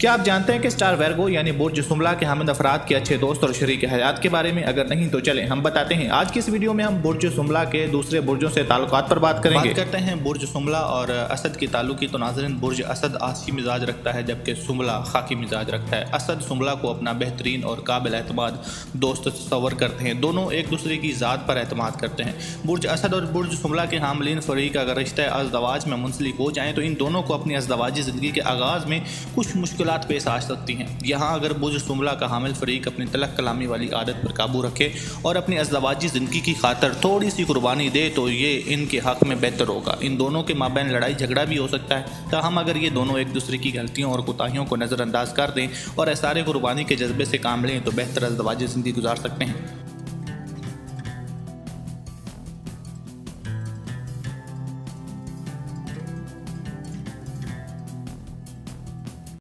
क्या आप जानते हैं कि स्टार वर्गो यानी बुर्ज सुमला के हामिद अफराद के अच्छे दोस्त और शरीक हयात के बारे में? अगर नहीं तो चलें हम बताते हैं। आज की इस वीडियो में हम बुर्ज सुमला के दूसरे बुर्जों से ताल्लुकात पर बात करेंगे। बात करते हैं बुर्ज सुमला और असद की ताल्लुक की। तो नाज़रीन, बुर्ज असद आसी मिजाज रखता है जबकि सुमला खाकी मिजाज रखता है। असद सुमला को अपना बेहतरीन और काबिल एतमाद दोस्त तस्वर करते हैं। दोनों एक दूसरे की ज़ात पर एतमाद करते हैं। बुर्ज असद और बुर्ज सुमला के हामलीन फरीक अगर रिश्ता अज़दवाज में मुंसलिक हो जाएँ तो इन दोनों को अपनी अज़दवाजी ज़िंदगी के आगाज़ में कुछ मुश्किलात पेश आ सकती हैं। यहाँ अगर बुर्ज सुमला का हामिल फरीक अपनी तलक कलामी वाली आदत पर काबू रखे और अपनी अज़दवाजी ज़िंदगी की खातर थोड़ी सी कुर्बानी दे तो ये इनके हक़ में बेहतर होगा। इन दोनों के माबैन लड़ाई झगड़ा भी हो सकता है। ताहम अगर ये दोनों एक दूसरे की गलतियों और कोताहियों को नज़रअंदाज कर दें और एसारे कुर्बानी के जज्बे से काम लें तो बेहतर अज़दवाजी ज़िंदगी गुजार सकते हैं।